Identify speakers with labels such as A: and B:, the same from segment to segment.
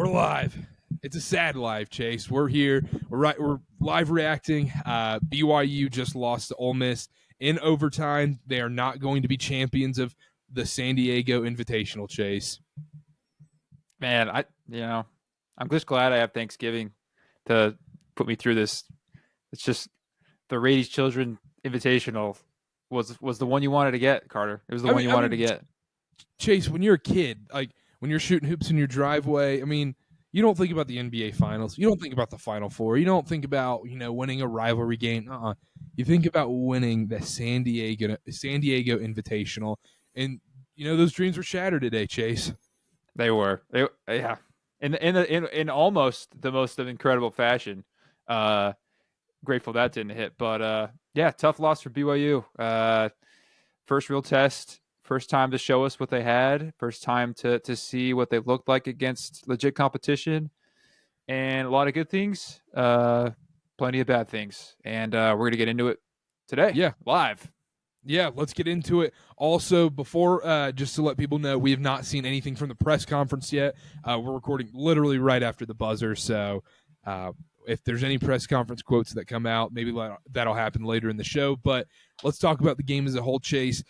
A: We're live. It's a sad live, Chase. We're here. We're live reacting. BYU just lost to Ole Miss in overtime. They are not going to be champions of the San Diego Invitational, Chase.
B: Man, I'm just glad I have Thanksgiving to put me through this. It's just the Rady's Children Invitational was the one you wanted to get, Karter. It was the one you wanted to get.
A: Chase, when you're a kid, like when you're shooting hoops in your driveway, I mean, you don't think about the NBA Finals. You don't think about the Final Four. You don't think about, winning a rivalry game. You think about winning the San Diego Invitational. And, those dreams were shattered today, Chase.
B: They were. Yeah. In almost the most incredible fashion. Grateful that didn't hit. But, tough loss for BYU. First real test. First time to show us what they had. First time to see what they looked like against legit competition. And a lot of good things, plenty of bad things. And we're going to get into it today.
A: Yeah.
B: Live.
A: Yeah, let's get into it. Also, before, just to let people know, we have not seen anything from the press conference yet. We're recording literally right after the buzzer. So if there's any press conference quotes that come out, maybe that'll happen later in the show. But let's talk about the game as a whole, Chase.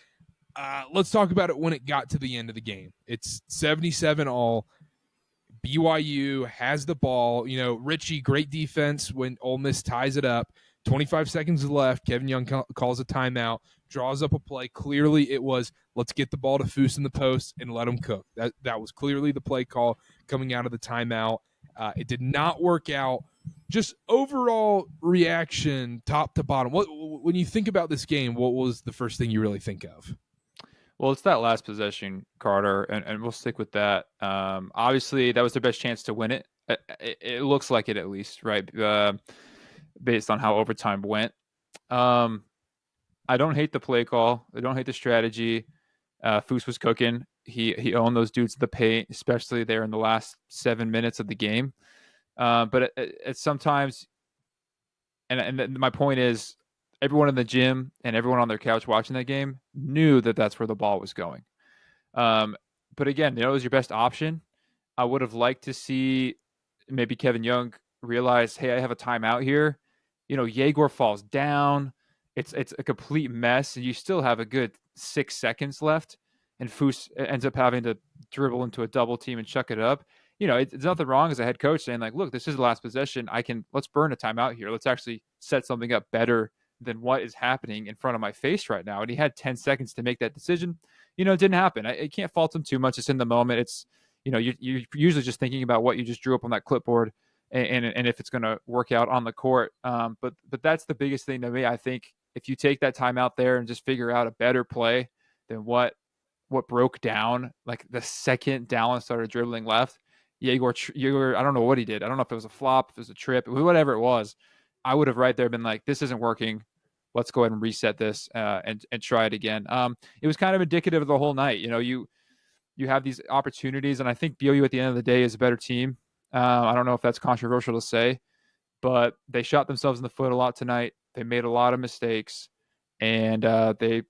A: Let's talk about it when it got to the end of the game. It's 77-all. BYU has the ball. Richie, great defense when Ole Miss ties it up. 25 seconds left. Kevin Young calls a timeout, draws up a play. Clearly it was, let's get the ball to Foose in the post and let him cook. That was clearly the play call coming out of the timeout. It did not work out. Just overall reaction, top to bottom. When you think about this game, what was the first thing you really think of?
B: Well, it's that last possession, Karter, and we'll stick with that. Obviously, that was their best chance to win it. It looks like it, at least, right? Based on how overtime went. I don't hate the play call. I don't hate the strategy. Foose was cooking. He owned those dudes in the paint, especially there in the last 7 minutes of the game. But it's sometimes, and my point is, everyone in the gym and everyone on their couch watching that game knew that that's where the ball was going. But again, it was your best option. I would have liked to see maybe Kevin Young realize, hey, I have a timeout here. Yegor falls down. It's a complete mess, and you still have a good 6 seconds left, and Foose ends up having to dribble into a double team and chuck it up. It's nothing wrong as a head coach saying, like, look, this is the last possession. Let's burn a timeout here. Let's actually set something up better than what is happening in front of my face right now. And he had 10 seconds to make that decision. It didn't happen. I can't fault him too much. It's in the moment. It's, you're usually just thinking about what you just drew up on that clipboard and if it's going to work out on the court. But that's the biggest thing to me. I think if you take that time out there and just figure out a better play than what broke down, like the second Dallin started dribbling left, Yegor, I don't know what he did. I don't know if it was a flop, if it was a trip, whatever it was. I would have right there been like, this isn't working. Let's go ahead and reset this and try it again. It was kind of indicative of the whole night. You have these opportunities, and I think BYU at the end of the day is a better team. I don't know if that's controversial to say, but they shot themselves in the foot a lot tonight. They made a lot of mistakes, and they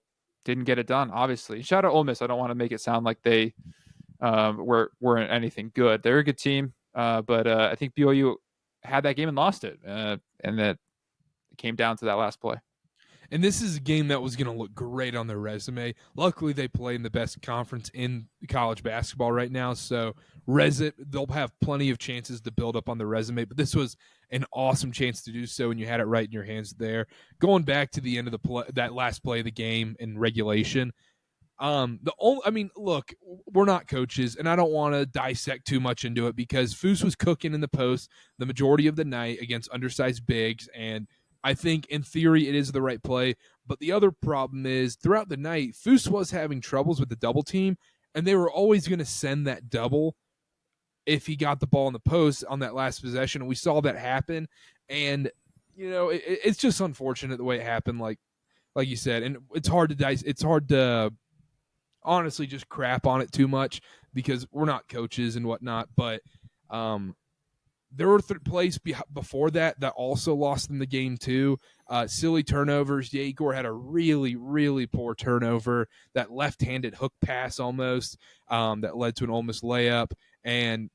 B: didn't get it done, obviously. Shout out Ole Miss. I don't want to make it sound like they weren't anything good. They're a good team, but I think BYU had that game and lost it, and that it came down to that last play.
A: And this is a game that was going to look great on their resume. Luckily, they play in the best conference in college basketball right now, so they'll have plenty of chances to build up on their resume. But this was an awesome chance to do so, and you had it right in your hands there. Going back to the end of the play, that last play of the game in regulation. Look, we're not coaches, and I don't want to dissect too much into it because Foose was cooking in the post the majority of the night against undersized bigs, and I think in theory it is the right play. But the other problem is throughout the night, Foose was having troubles with the double team, and they were always going to send that double if he got the ball in the post on that last possession, and we saw that happen. And it's just unfortunate the way it happened, like you said, and it's hard to honestly just crap on it too much because we're not coaches and whatnot. But there were plays before that also lost them the game too. Silly turnovers. Yegor had a really, really poor turnover, that left-handed hook pass almost that led to an Ole Miss layup. And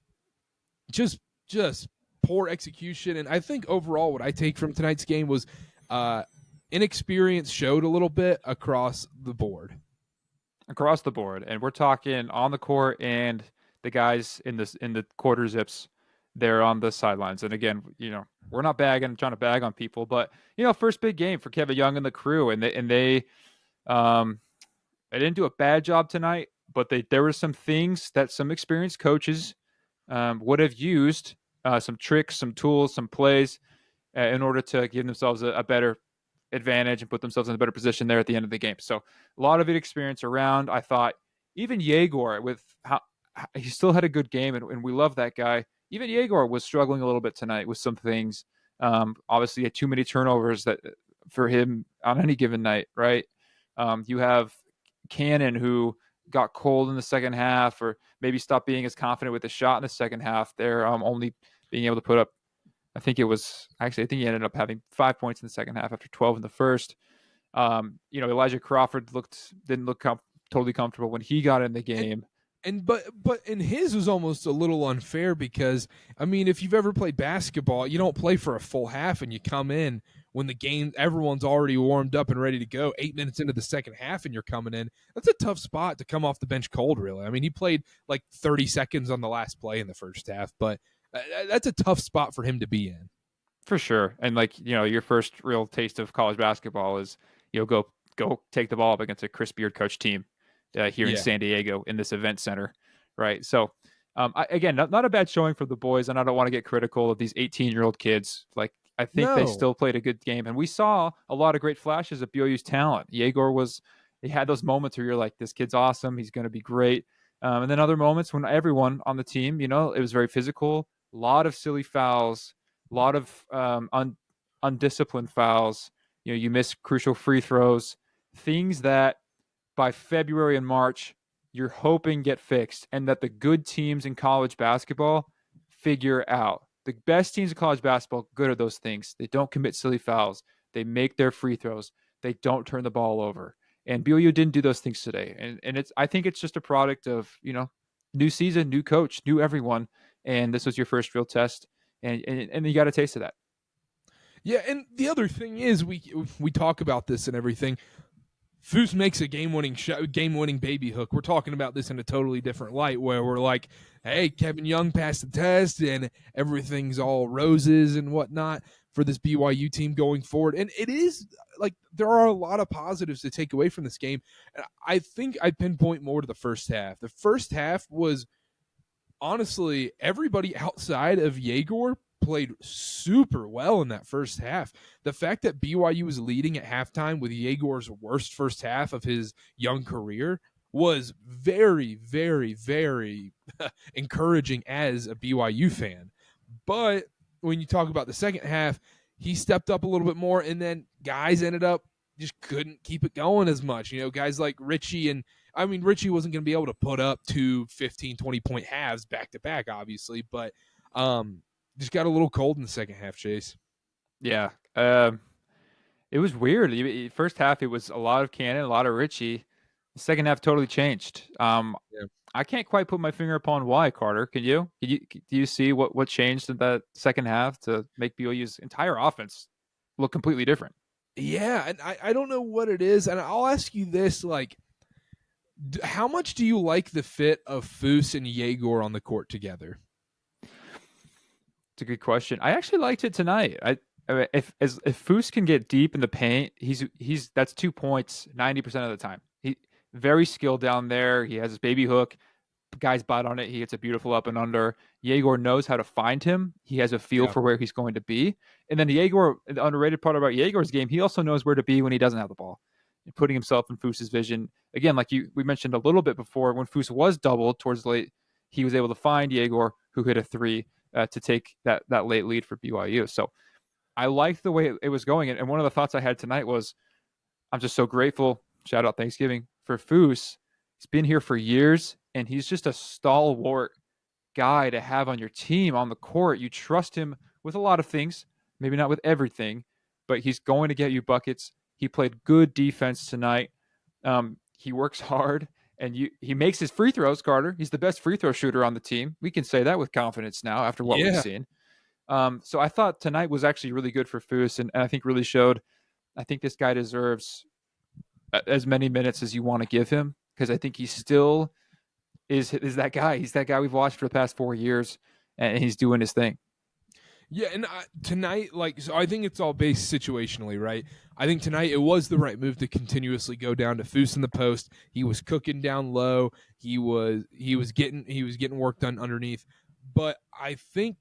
A: just poor execution. And I think overall what I take from tonight's game was inexperience showed a little bit across the board.
B: Across the board. And we're talking on the court and the guys in the quarter zips, they're on the sidelines. And again, we're not trying to bag on people, but first big game for Kevin Young and the crew. And they didn't do a bad job tonight, but there were some things that some experienced coaches would have used, some tricks, some tools, some plays in order to give themselves a better advantage and put themselves in a better position there at the end of the game. So a lot of experience around. I thought even Yegor, with how he still had a good game, and we love that guy. Even Yegor was struggling a little bit tonight with some things. Obviously, had too many turnovers that for him on any given night, right? You have Cannon, who got cold in the second half, or maybe stopped being as confident with the shot in the second half. They're only being able to put up, I think he ended up having 5 points in the second half after 12 in the first. Elijah Crawford didn't look totally comfortable when he got in the game.
A: But his was almost a little unfair because, I mean, if you've ever played basketball, you don't play for a full half and you come in when the game, everyone's already warmed up and ready to go 8 minutes into the second half and you're coming in. That's a tough spot to come off the bench cold, really. I mean, he played like 30 seconds on the last play in the first half, but that's a tough spot for him to be in.
B: For sure. And your first real taste of college basketball is, go take the ball up against a Chris Beard coach team here in San Diego in this event center. Right. So again, not a bad showing for the boys. And I don't want to get critical of these 18-year-old kids. I think they still played a good game. And we saw a lot of great flashes of BYU's talent. Yegor he had those moments where you're like, this kid's awesome. He's going to be great. And then other moments when everyone on the team, it was very physical, a lot of silly fouls, a lot of undisciplined fouls. You miss crucial free throws, things that by February and March, you're hoping get fixed, and that the good teams in college basketball figure out. The best teams in college basketball, good at those things. They don't commit silly fouls. They make their free throws. They don't turn the ball over. And BYU didn't do those things today. And I think it's just a product of, new season, new coach, new everyone. And this was your first real test. And you got a taste of that.
A: Yeah, and the other thing is we talk about this and everything. Foose makes a game-winning baby hook. We're talking about this in a totally different light, where we're like, hey, Kevin Young passed the test and everything's all roses and whatnot for this BYU team going forward. And it is there are a lot of positives to take away from this game. And I think I pinpoint more to the first half. The first half was honestly everybody outside of Yegor played super well in that first half. The fact that BYU was leading at halftime with Yegor's worst first half of his young career was very, very, very encouraging as a BYU fan. But when you talk about the second half, he stepped up a little bit more, and then guys ended up just couldn't keep it going as much. Guys like Richie, Richie wasn't going to be able to put up 2 15, 20-point halves back-to-back, obviously, but just got a little cold in the second half, Chase.
B: Yeah. It was weird. First half, it was a lot of Cannon, a lot of Richie. The second half totally changed. I can't quite put my finger upon why, Karter. Can you? Do you see what changed in that second half to make BYU's entire offense look completely different?
A: Yeah, and I don't know what it is. And I'll ask you this, how much do you like the fit of Foose and Yegor on the court together?
B: It's a good question. I actually liked it tonight. If Foose can get deep in the paint, that's 2 points 90% of the time. He very skilled down there. He has his baby hook. Guys bite on it. He gets a beautiful up and under. Yegor knows how to find him. He has a feel for where he's going to be. And then Yegor, the underrated part about Yegor's game, he also knows where to be when he doesn't have the ball. And putting himself in Foose's vision. Again, we mentioned a little bit before, when Foose was doubled towards late, he was able to find Yegor, who hit a three to take that late lead for BYU. So I liked the way it was going. And one of the thoughts I had tonight was, I'm just so grateful, shout out Thanksgiving, for Foose. He's been here for years, and he's just a stalwart guy to have on your team on the court. You trust him with a lot of things, maybe not with everything, but he's going to get you buckets. He played good defense tonight. He works hard, And he makes his free throws, Karter. He's the best free throw shooter on the team. We can say that with confidence now after what we've seen. So I thought tonight was actually really good for Foose, and I think really showed, I think this guy deserves as many minutes as you want to give him, because I think he still is that guy. He's that guy we've watched for the past 4 years, and he's doing his thing.
A: Yeah, and tonight, so I think it's all based situationally, right? I think tonight it was the right move to continuously go down to Foose in the post. He was cooking down low. He was getting work done underneath. But I think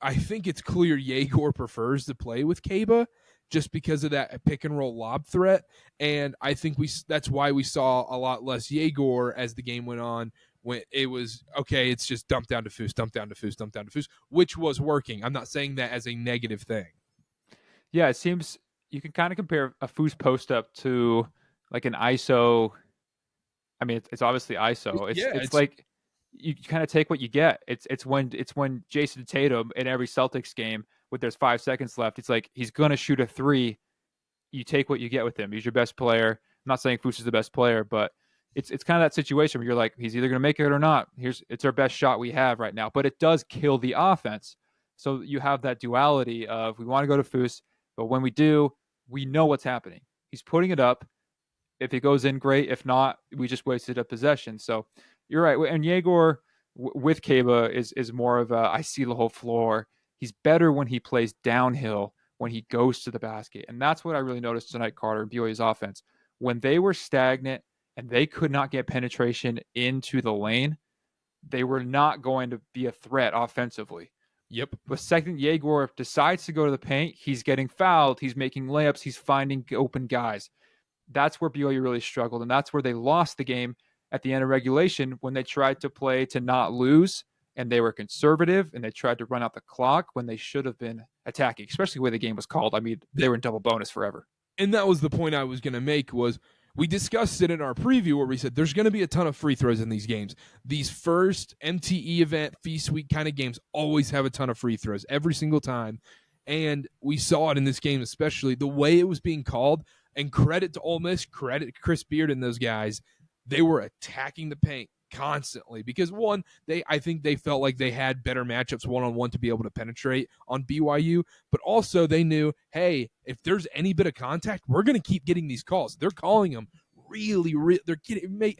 A: it's clear Yegor prefers to play with Kaba just because of that pick and roll lob threat, and I think that's why we saw a lot less Yegor as the game went on. When it was, okay, it's just dump down to Foose, dump down to Foose, dump down to Foose, which was working. I'm not saying that as a negative thing.
B: Yeah, it seems you can kind of compare a Foose post up to like an ISO. I mean, it's obviously ISO. It's like you kind of take what you get. It's when Jason Tatum in every Celtics game, with there's 5 seconds left, it's like he's gonna shoot a three. You take what you get with him. He's your best player. I'm not saying Foose is the best player, but it's kind of that situation where you're like, he's either going to make it or not. It's our best shot we have right now, but it does kill the offense. So you have that duality of, we want to go to Foose, but when we do, we know what's happening. He's putting it up. If it goes in, great. If not, we just wasted a possession. So you're right. And Yegor with Kaba is more of a, I see the whole floor. He's better when he plays downhill, when he goes to the basket. And that's what I really noticed tonight, Karter, BYU's offense. When they were stagnant and they could not get penetration into the lane, they were not going to be a threat offensively.
A: Yep.
B: The second Yegor decides to go to the paint, he's getting fouled, he's making layups, he's finding open guys. That's where BYU really struggled, and that's where they lost the game at the end of regulation, when they tried to play to not lose, and they were conservative, and they tried to run out the clock when they should have been attacking, especially the way the game was called. I mean, they were in double bonus forever.
A: And that was the point I was going to make, was we discussed it in our preview where we said there's going to be a ton of free throws in these games. These first MTE event, feast week kind of games always have a ton of free throws every single time. And we saw it in this game, especially the way it was being called. And credit to Ole Miss, credit to Chris Beard and those guys. They were attacking the paint constantly because, one, I think they felt like they had better matchups one-on-one to be able to penetrate on BYU, but also they knew, hey, if there's any bit of contact, we're going to keep getting these calls. They're calling them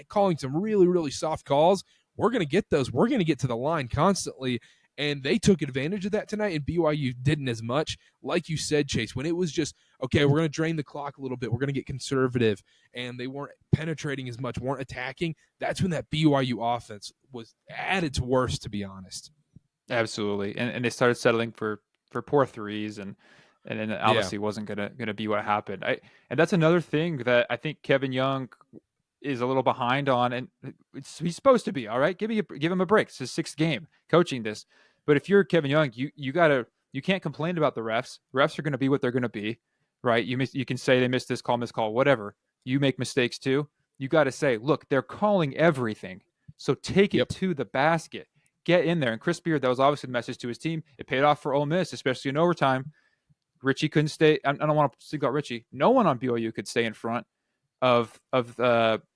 A: calling some really, really soft calls. We're going to get those. We're going to get to the line constantly. And they took advantage of that tonight, and BYU didn't as much. Like you said, Chase, when it was just, okay, we're going to drain the clock a little bit, we're going to get conservative, and they weren't penetrating as much, weren't attacking, that's when that BYU offense was at its worst, to be honest.
B: Absolutely. And they started settling for poor threes, and then obviously wasn't gonna be what happened. And that's another thing that I think Kevin Young is a little behind on, and he's supposed to be, all right. Give him a break. It's his 6th game coaching this. But if you're Kevin Young, you can't complain about the refs. Refs are going to be what they're going to be, right? You can say they missed this call, whatever. You make mistakes too. You got to say, look, they're calling everything, so take it to the basket. Get in there. And Chris Beard, that was obviously the message to his team. It paid off for Ole Miss, especially in overtime. Richie couldn't stay. I don't want to single out Richie. No one on BYU could stay in front of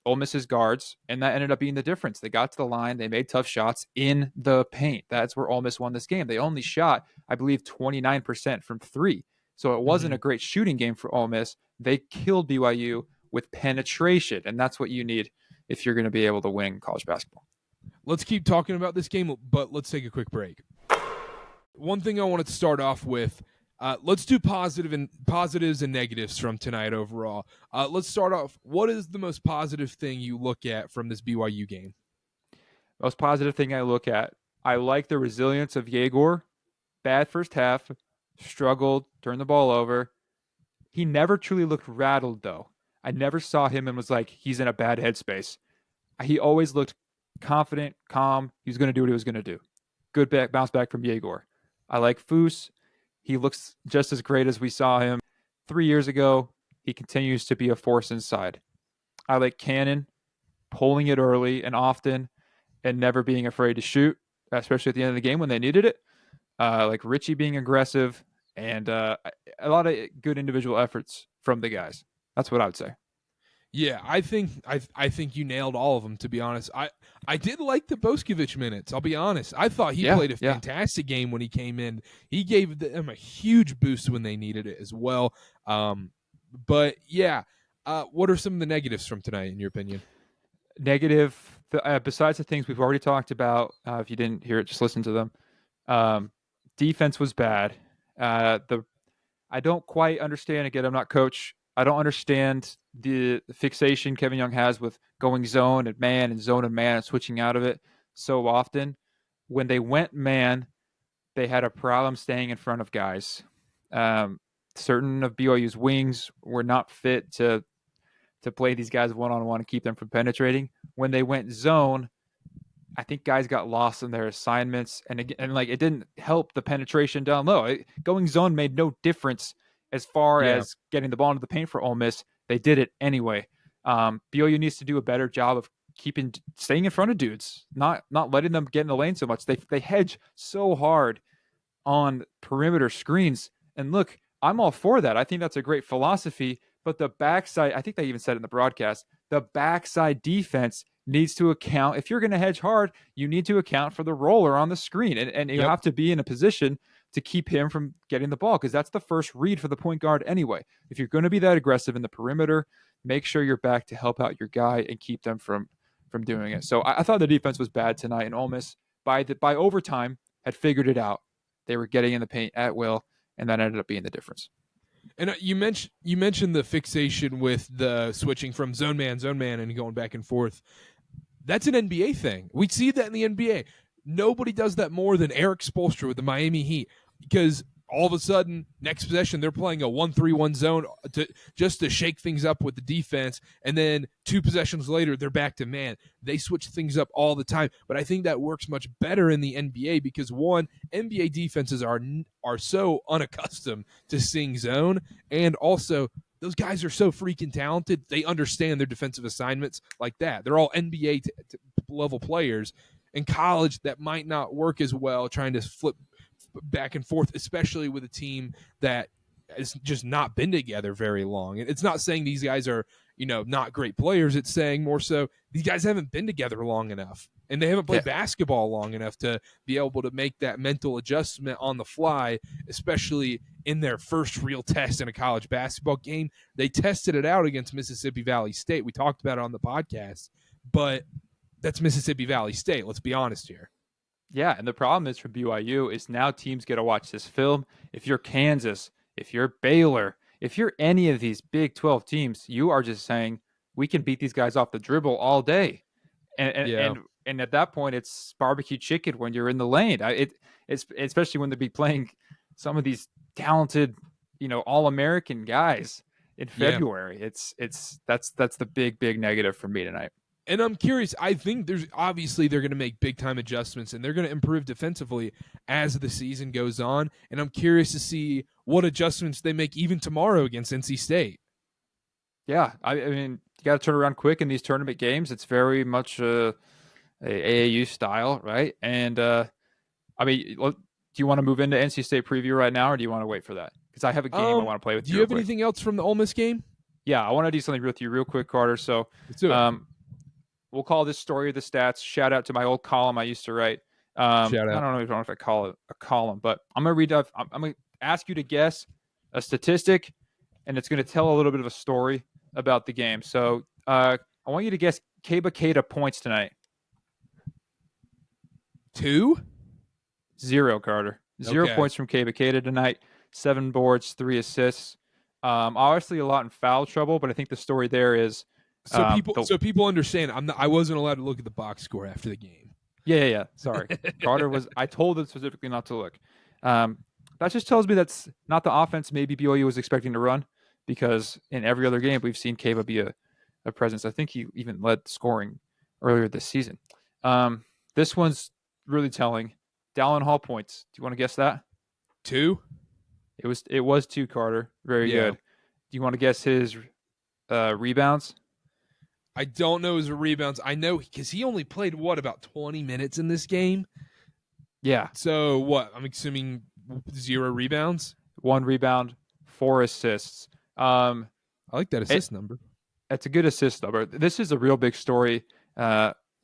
B: Ole Miss's guards, and that ended up being the difference. They got to the line, they made tough shots in the paint. That's where Ole Miss won this game. They only shot, I believe, 29% from 3. So it wasn't a great shooting game for Ole Miss. They killed BYU with penetration, and that's what you need if you're going to be able to win college basketball.
A: Let's keep talking about this game, but let's take a quick break. One thing I wanted to start off with, let's do positives and negatives from tonight overall. Let's start off. What is the most positive thing you look at from this BYU game?
B: Most positive thing I look at, I like the resilience of Yegor. Bad first half, struggled, turned the ball over. He never truly looked rattled, though. I never saw him and was like, he's in a bad headspace. He always looked confident, calm. He was going to do what he was going to do. Good bounce back from Yegor. I like Foose. He looks just as great as we saw him 3 years ago. He continues to be a force inside. I like Cannon pulling it early and often and never being afraid to shoot, especially at the end of the game when they needed it. Like Richie being aggressive and a lot of good individual efforts from the guys. That's what I would say.
A: Yeah, I think you nailed all of them, to be honest. I did like the Boskovic minutes, I'll be honest. I thought he played a fantastic game when he came in. He gave them a huge boost when they needed it as well. But yeah, what are some of the negatives from tonight, in your opinion?
B: Negative, besides the things we've already talked about, if you didn't hear it, just listen to them. Defense was bad. I don't quite understand. Again, I'm not coach. I don't understand the fixation Kevin Young has with going zone and man and switching out of it so often. When they went man, they had a problem staying in front of guys. Certain of BYU's wings were not fit to play these guys one-on-one and keep them from penetrating. When they went zone, I think guys got lost in their assignments, and it didn't help the penetration down low. Going zone made no difference as far as getting the ball into the paint for Ole Miss. They did it anyway. BYU needs to do a better job of staying in front of dudes, not letting them get in the lane so much. They hedge so hard on perimeter screens, and look, I'm all for that. I think that's a great philosophy. But the backside, I think they even said in the broadcast, the backside defense needs to account. If you're going to hedge hard, you need to account for the roller on the screen. And you have to be in a position to keep him from getting the ball, because that's the first read for the point guard anyway. If you're going to be that aggressive in the perimeter, make sure you're back to help out your guy and keep them from doing it. So I thought the defense was bad tonight, and Ole Miss, by overtime, had figured it out. They were getting in the paint at will, and that ended up being the difference.
A: And you mentioned the fixation with the switching from zone man, and going back and forth. That's an NBA thing. We see that in the NBA. Nobody does that more than Eric Spoelstra with the Miami Heat, because all of a sudden, next possession, they're playing a 1-3-1 zone just to shake things up with the defense. And then 2 possessions later, they're back to man. They switch things up all the time. But I think that works much better in the NBA because, one, NBA defenses are so unaccustomed to seeing zone. And also, those guys are so freaking talented. They understand their defensive assignments like that. They're all NBA level players. In college, that might not work as well, trying to flip back and forth, especially with a team that has just not been together very long. And it's not saying these guys are, not great players. It's saying more so these guys haven't been together long enough, and they haven't played basketball long enough to be able to make that mental adjustment on the fly, especially in their first real test in a college basketball game. They tested it out against Mississippi Valley State. We talked about it on the podcast, but that's Mississippi Valley State. Let's be honest here.
B: Yeah, and the problem is for BYU is now teams get to watch this film. If you're Kansas, if you're Baylor, if you're any of these Big 12 teams, you are just saying, we can beat these guys off the dribble all day. And at that point, it's barbecue chicken when you're in the lane. It's especially when they be playing some of these talented, All-American guys in February. That's the big negative for me tonight.
A: And I'm curious, I think they're going to make big-time adjustments, and they're going to improve defensively as the season goes on. And I'm curious to see what adjustments they make even tomorrow against NC State.
B: Yeah, I mean, you got to turn around quick in these tournament games. It's very much a AAU style, right? And, do you want to move into NC State preview right now, or do you want to wait for that? Because I have a game I want to play with you.
A: Do you have anything else from the Ole Miss game?
B: Yeah, I want to do something with you real quick, Karter. So
A: let's do it.
B: We'll call this story of the stats. Shout out to my old column I used to write. I don't know if I call it a column, but I'm going to read up. I'm going to ask you to guess a statistic, and it's going to tell a little bit of a story about the game. So I want you to guess Keba Keita points tonight.
A: 2?
B: 0, Karter. 0 points from Keba Keita tonight. 7 boards, 3 assists. Obviously a lot in foul trouble, but I think the story there is
A: people understand. I wasn't allowed to look at the box score after the game.
B: Yeah. Sorry, Karter was. I told him specifically not to look. That just tells me that's not the offense maybe BYU was expecting to run, because in every other game we've seen Keba be a presence. I think he even led scoring earlier this season. This one's really telling. Dallin Hall points. Do you want to guess that?
A: 2?
B: It was 2, Karter. Very good. Do you want to guess his rebounds?
A: I don't know his rebounds. I know because he only played, about 20 minutes in this game?
B: Yeah.
A: So what? I'm assuming 0 rebounds?
B: 1 rebound, 4 assists.
A: I like that assist number.
B: That's a good assist number. This is a real big story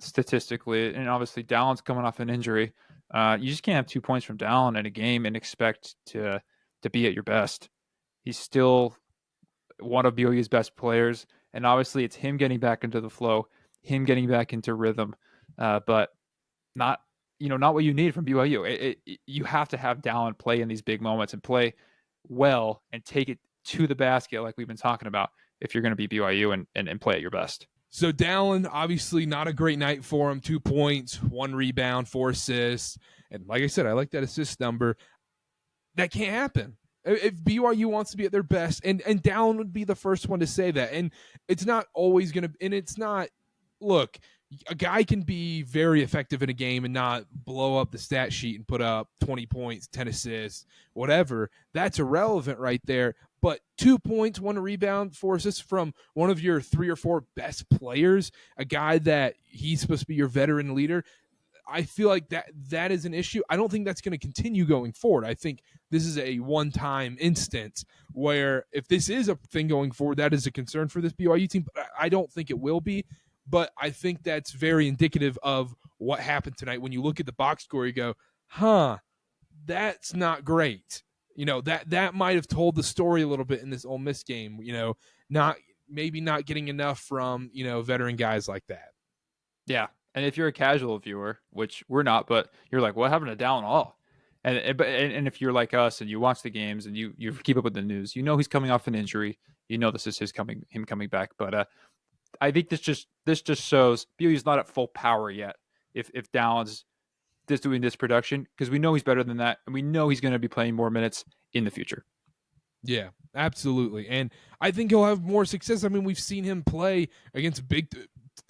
B: statistically, and obviously Dallin's coming off an injury. You just can't have 2 points from Dallin in a game and expect to be at your best. He's still one of BYU's best players, and obviously it's him getting back into the flow, him getting back into rhythm, but not what you need from BYU. You have to have Dallin play in these big moments and play well and take it to the basket like we've been talking about if you're going to be BYU and play at your best.
A: So Dallin, obviously not a great night for him. 2 points, 1 rebound, 4 assists. And like I said, I like that assist number. That can't happen. If BYU wants to be at their best, and Dallin would be the first one to say that. And it's not always going to – and it's not – look, a guy can be very effective in a game and not blow up the stat sheet and put up 20 points, 10 assists, whatever. That's irrelevant right there. But 2 points, 1 rebound, 4 assists from one of your 3 or 4 best players, a guy that he's supposed to be your veteran leader, I feel like that is an issue. I don't think that's going to continue going forward. I think this is a one-time instance where if this is a thing going forward, that is a concern for this BYU team. But I don't think it will be. But I think that's very indicative of what happened tonight. When you look at the box score, you go, that's not great. That might have told the story a little bit in this Ole Miss game, maybe not getting enough from, veteran guys like that.
B: Yeah. And if you're a casual viewer, which we're not, but you're like, what happened to Dallin all? And if you're like us and you watch the games and you keep up with the news, he's coming off an injury. This is him coming back. But I think this just shows BYU's not at full power yet. If Dallin's just doing this production, because we know he's better than that, and we know he's going to be playing more minutes in the future.
A: Yeah, absolutely. And I think he'll have more success. I mean, we've seen him play against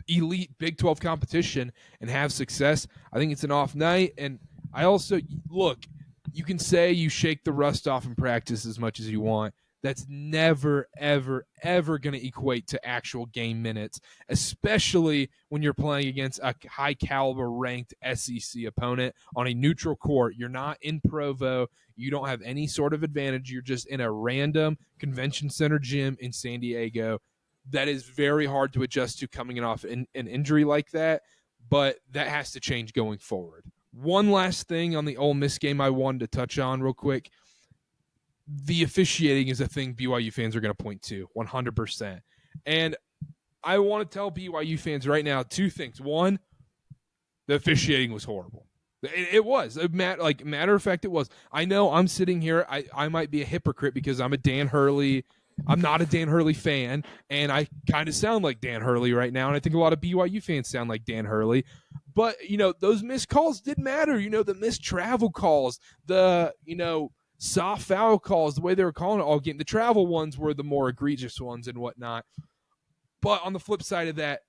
A: elite Big 12 competition and have success. I think it's an off night. And I also, look, you can say you shake the rust off in practice as much as you want. That's never, ever, ever going to equate to actual game minutes, especially when you're playing against a high-caliber ranked SEC opponent on a neutral court. You're not in Provo. You don't have any sort of advantage. You're just in a random convention center gym in San Diego. That is very hard to adjust to coming off an injury like that, but that has to change going forward. One last thing on the Ole Miss game I wanted to touch on real quick. The officiating is a thing BYU fans are going to point to 100%. And I want to tell BYU fans right now 2 things. One, the officiating was horrible. It was. Matter of fact, it was. I know I'm sitting here. I might be a hypocrite because I'm not a Dan Hurley fan, and I kind of sound like Dan Hurley right now, and I think a lot of BYU fans sound like Dan Hurley. But, those missed calls didn't matter. The missed travel calls, the, soft foul calls, the way they were calling it all game. The travel ones were the more egregious ones and whatnot. But on the flip side of that,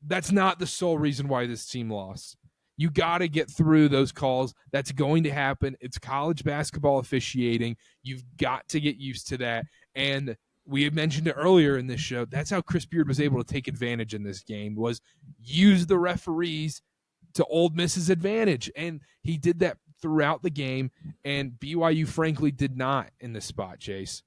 A: that's not the sole reason why this team lost. You got to get through those calls. That's going to happen. It's college basketball officiating. You've got to get used to that. And we had mentioned it earlier in this show. That's how Chris Beard was able to take advantage in this game, was use the referees to Ole Miss's advantage. And he did that throughout the game, and BYU frankly did not in this spot, Chase.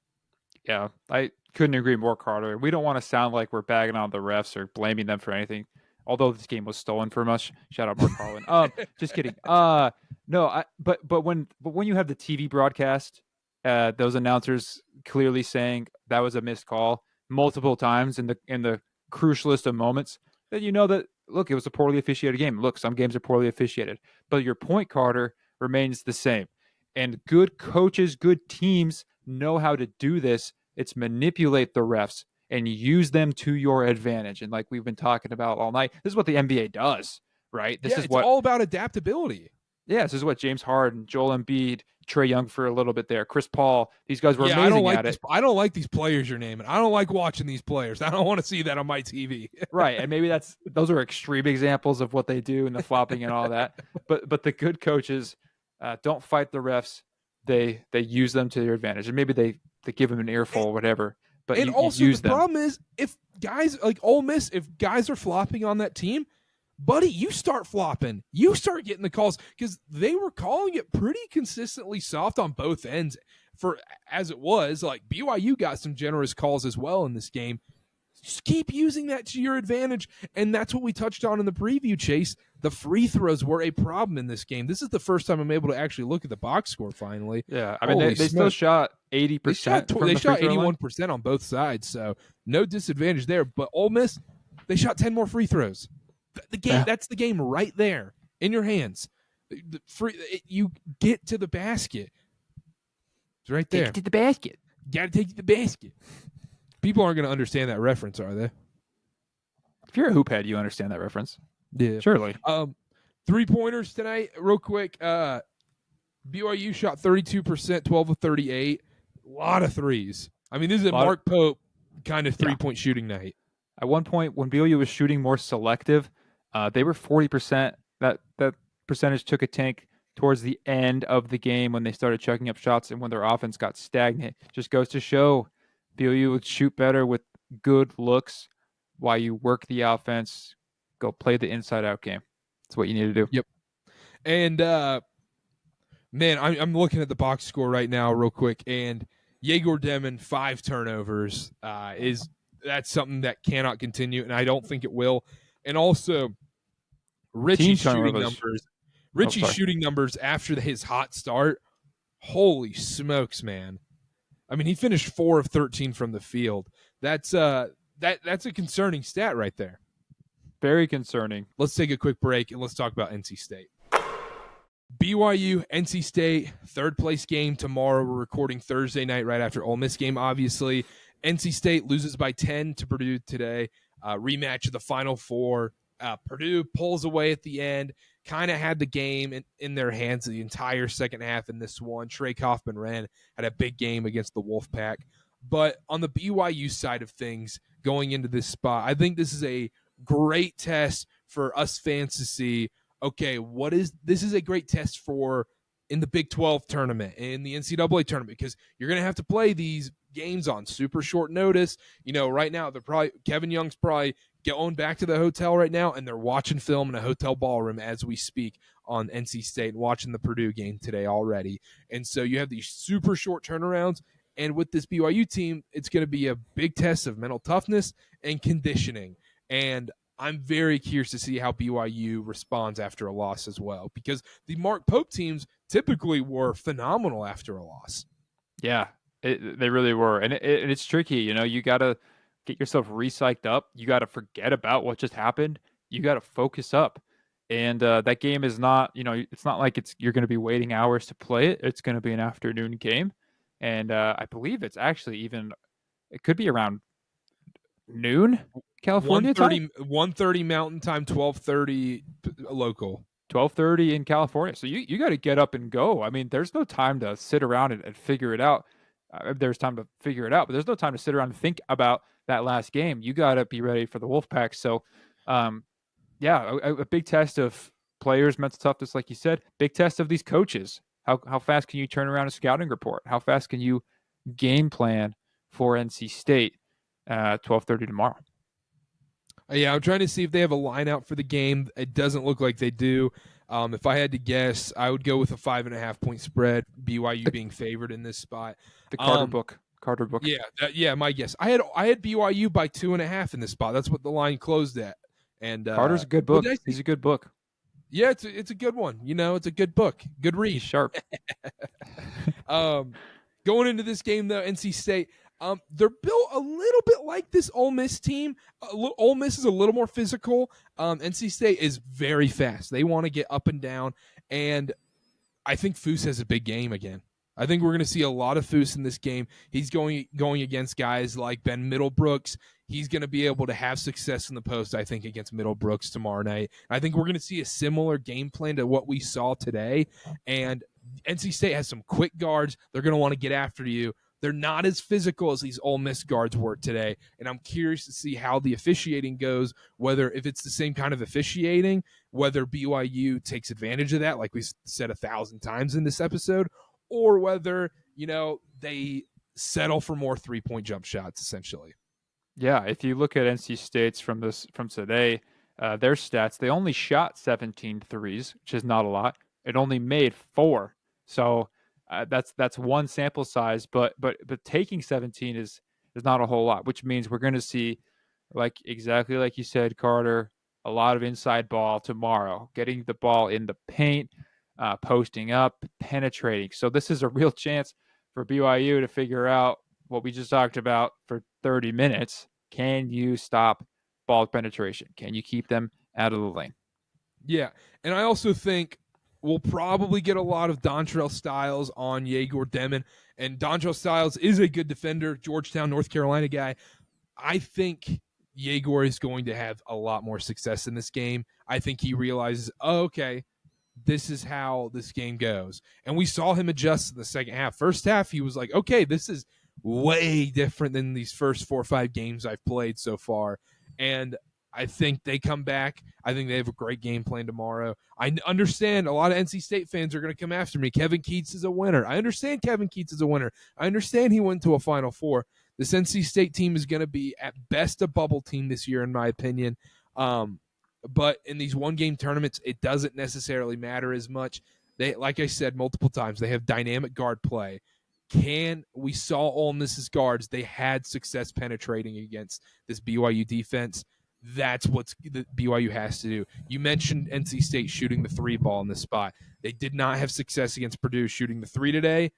B: Yeah, I couldn't agree more, Karter. We don't want to sound like we're bagging on the refs or blaming them for anything, although this game was stolen from us. Shout out Mark Carlin. Just kidding. But when you have the TV broadcast, those announcers clearly saying that was a missed call multiple times in the crucialest of moments, then that, look, it was a poorly officiated game. Look, some games are poorly officiated. But your point, Karter, remains the same. And good coaches, good teams know how to do this. It's manipulate the refs and use them to your advantage. And like we've been talking about all night, this is what the NBA does, right? It's
A: all about adaptability.
B: Yeah, this is what James Harden, Joel Embiid, Trae Young for a little bit there, Chris Paul, these guys were amazing at it.
A: I don't like these players you're naming. I don't like watching these players. I don't want to see that on my TV.
B: Right, and maybe those are extreme examples of what they do and the flopping and all that. But the good coaches don't fight the refs. They use them to their advantage, and maybe they give them an earful or whatever. But
A: and also
B: use
A: the
B: them.
A: problem is if guys like Ole Miss, if guys are flopping on that team, buddy, you start flopping. You start getting the calls because they were calling it pretty consistently soft on both ends. For as it was, like BYU got some generous calls as well in this game. Just keep using that to your advantage. And that's what we touched on in the preview, Chase. The free throws were a problem in this game. This is the first time I'm able to actually look at the box score finally.
B: Yeah, I mean, they still shot 80%.
A: They shot 81% on both sides, so no disadvantage there. But Ole Miss, they shot 10 more free throws. The game, that's the game right there in your hands. You get to the basket. It's right there.
B: Take it to the basket.
A: Got to take it to the basket. People aren't going to understand that reference, are they?
B: If you're a hoop head, you understand that reference.
A: Yeah.
B: Surely.
A: 3-pointers tonight, real quick. BYU shot 32%, 12 of 38. A lot of threes. I mean, this is a Mark Pope kind of three-point shooting night.
B: At one point, when BYU was shooting more selective, they were 40%. That percentage took a tank towards the end of the game when they started chucking up shots and when their offense got stagnant. Just goes to show BYU would shoot better with good looks while you work the offense, go play the inside-out game. That's what you need to do.
A: Yep. And, man, I'm looking at the box score right now real quick, and Yegor Demon, 5 turnovers. That's something that cannot continue, and I don't think it will. And also, Richie's shooting numbers after his hot start, holy smokes, man. I mean, he finished 4 of 13 from the field. That's a concerning stat right there.
B: Very concerning.
A: Let's take a quick break, and let's talk about NC State. BYU, NC State, third-place game tomorrow. We're recording Thursday night right after Ole Miss game, obviously. NC State loses by 10 to Purdue today. Rematch of the Final Four. Purdue pulls away at the end. Kind of had the game in their hands the entire second half in this one. Trey Kaufman-Wren had a big game against the Wolfpack. But on the BYU side of things, going into this spot, I think this is a great test for us fans to see, okay, this is a great test for in the Big 12 tournament, in the NCAA tournament, because you're going to have to play these games on super short notice. You know, right now, Kevin Young's probably going back to the hotel right now, and they're watching film in a hotel ballroom as we speak on NC State and watching the Purdue game today already. And so you have these super short turnarounds, and with this BYU team, it's going to be a big test of mental toughness and conditioning. And I'm very curious to see how BYU responds after a loss as well, because the Mark Pope teams typically were phenomenal after a loss.
B: Yeah, they really were. And it's tricky. You know, you got to get yourself recycled up. You got to forget about what just happened. You got to focus up. And that game is not, you know, it's not like you're going to be waiting hours to play it. It's going to be an afternoon game. And I believe it's actually it could be around noon California time.
A: 1:30 Mountain Time, 12:30 local.
B: 12:30 in California. So you got to get up and go. I mean, there's no time to sit around and figure it out. There's time to figure it out, but there's no time to sit around and think about that last game. You got to be ready for the Wolfpack. So, a big test of players' mental toughness, like you said. Big test of these coaches. How fast can you turn around a scouting report? How fast can you game plan for NC State 12:30 tomorrow?
A: Yeah, I'm trying to see if they have a line out for the game. It doesn't look like they do. If I had to guess, I would go with a 5.5 point spread. BYU being favored in this spot.
B: The Karter book.
A: Yeah, my guess. I had BYU by 2.5 in this spot. That's what the line closed at. And
B: Carter's a good book. He's a good book.
A: Yeah, it's a good one. You know, it's a good book. Good read.
B: He's sharp.
A: Going into this game though, NC State. They're built a little bit like this Ole Miss team. Ole Miss is a little more physical. NC State is very fast. They want to get up and down, and I think Foose has a big game again. I think we're going to see a lot of Foose in this game. He's going against guys like Ben Middlebrooks. He's going to be able to have success in the post, I think, against Middlebrooks tomorrow night. I think we're going to see a similar game plan to what we saw today, and NC State has some quick guards. They're going to want to get after you. They're not as physical as these Ole Miss guards were today, and I'm curious to see how the officiating goes, if it's the same kind of officiating, whether BYU takes advantage of that, like we said 1,000 times in this episode, or whether, they settle for more three-point jump shots, essentially.
B: Yeah, if you look at NC State's from today, their stats, they only shot 17 threes, which is not a lot. It only made 4. So that's one sample size, but taking 17 is not a whole lot, which means we're going to see exactly like you said, Karter, a lot of inside ball tomorrow, getting the ball in the paint, posting up, penetrating. So this is a real chance for BYU to figure out what we just talked about for 30 minutes. Can you stop ball penetration? Can you keep them out of the lane?
A: Yeah, and I also think we'll probably get a lot of Dontrell Styles on Yegor Demon, and Dontrell Styles is a good defender, Georgetown, North Carolina guy. I think Yegor is going to have a lot more success in this game. I think he realizes, oh, okay, this is how this game goes. And we saw him adjust in the second half. First half, he was like, okay, this is way different than these first 4 or 5 games I've played so far. And I think they come back. I think they have a great game plan tomorrow. I understand a lot of NC State fans are going to come after me. Kevin Keatts is a winner. I understand Kevin Keatts is a winner. I understand he went to a Final Four. This NC State team is going to be at best a bubble team this year, in my opinion. But in these one-game tournaments, it doesn't necessarily matter as much. They, like I said multiple times, they have dynamic guard play. We saw Ole Miss's guards. They had success penetrating against this BYU defense. That's what the BYU has to do. You mentioned NC State shooting the 3 ball in this spot. They did not have success against Purdue shooting the 3 today.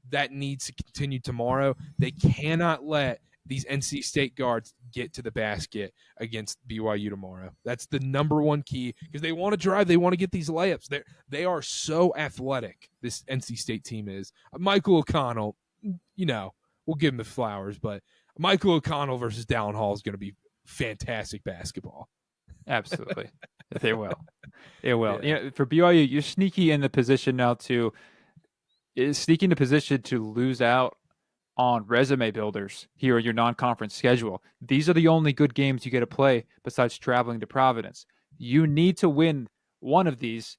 A: That needs to continue tomorrow. They cannot let these NC State guards get to the basket against BYU tomorrow. That's the number one key, because they want to drive. They want to get these layups. They are so athletic, this NC State team is. Michael O'Connell, we'll give him the flowers, but Michael O'Connell versus Dallin Hall is going to be fantastic basketball.
B: Absolutely. They will. It will.
A: Yeah.
B: For BYU, you're sneaking in the position now to lose out on resume builders here in your non-conference schedule. These are the only good games you get to play besides traveling to Providence. You need to win one of these,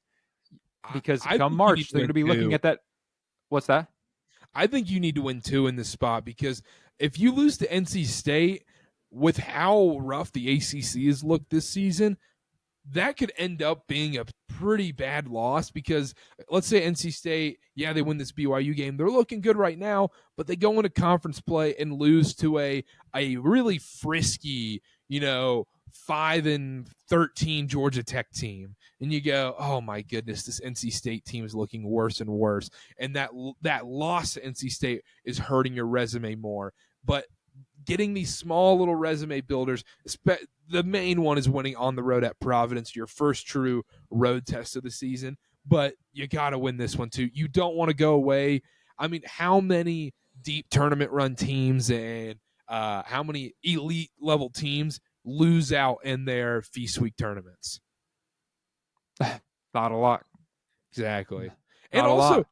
B: because come March, they're going to be looking at that. What's that?
A: I think you need to win 2 in this spot, because if you lose to NC State, with how rough the ACC has looked this season, that could end up being a pretty bad loss, because let's say NC State, they win this BYU game. They're looking good right now, but they go into conference play and lose to a really frisky, 5-13 Georgia Tech team. And you go, oh my goodness, this NC State team is looking worse and worse. And that loss to NC State is hurting your resume more. But getting these small little resume builders, the main one is winning on the road at Providence, your first true road test of the season. But you got to win this one too. You don't want to go away. I mean, how many deep tournament run teams and how many elite level teams lose out in their Feast Week tournaments?
B: Not a lot.
A: Exactly.
B: Not
A: and
B: a
A: also,
B: lot.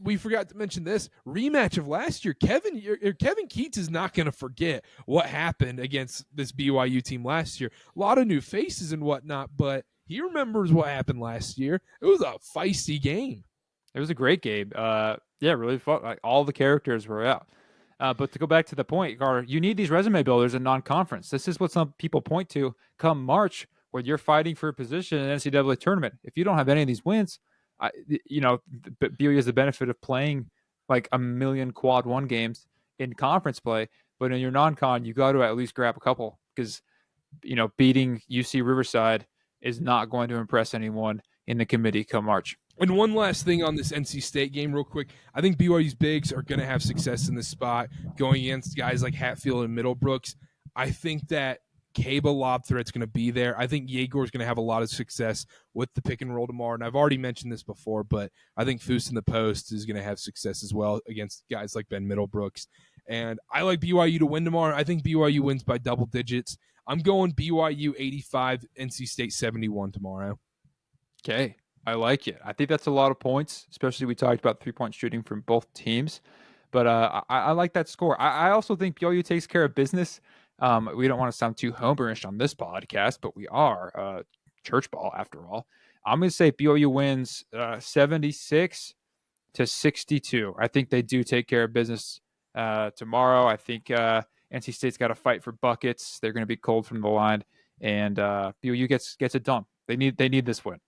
A: We forgot to mention this rematch of last year. Kevin Keatts is not going to forget what happened against this BYU team last year. A lot of new faces and whatnot, but he remembers what happened last year. It was a feisty game.
B: It was a great game. Really fun. Like, all the characters were out. But to go back to the point, Karter, you need these resume builders in non-conference. This is what some people point to come March, when you're fighting for a position in the NCAA tournament. If you don't have any of these wins, BYU has the benefit of playing like a million quad 1 games in conference play, but in your non-con, you got to at least grab a couple, because beating UC Riverside is not going to impress anyone in the committee come March.
A: And one last thing on this NC State game real quick. I think BYU's bigs are going to have success in this spot going against guys like Hatfield and Middlebrooks. I think that Cable lob threat's going to be there. I think Yegor's going to have a lot of success with the pick and roll tomorrow. And I've already mentioned this before, but I think Foose in the post is going to have success as well against guys like Ben Middlebrooks. And I like BYU to win tomorrow. I think BYU wins by double digits. I'm going BYU 85, NC State 71 tomorrow.
B: Okay, I like it. I think that's a lot of points, especially we talked about 3-point shooting from both teams. But I like that score. I also think BYU takes care of business. We don't want to sound too homerish on this podcast, but we are church ball after all. I'm going to say BYU wins 76-62. I think they do take care of business tomorrow. I think NC State's got to fight for buckets. They're going to be cold from the line, and BYU gets it done. They need this win.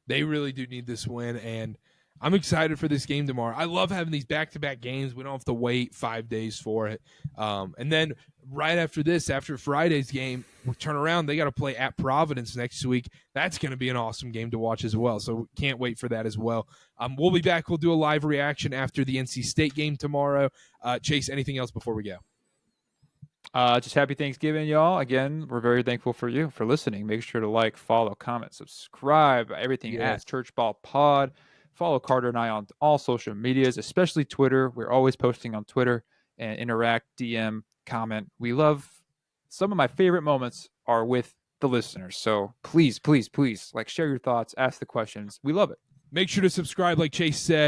A: They really do need this win, and I'm excited for this game tomorrow. I love having these back-to-back games. We don't have to wait 5 days for it. And then right after this, after Friday's game, we turn around. They got to play at Providence next week. That's going to be an awesome game to watch as well. So can't wait for that as well. We'll be back. We'll do a live reaction after the NC State game tomorrow. Chase, anything else before we go?
B: Just happy Thanksgiving, y'all. Again, we're very thankful for you for listening. Make sure to like, follow, comment, subscribe, everything at Church Ball Pod. Follow Karter and I on all social medias, especially Twitter. We're always posting on Twitter and interact, DM, comment. We love, some of my favorite moments are with the listeners. So please, please, please, like, share your thoughts, ask the questions. We love it.
A: Make sure to subscribe, like Chase said.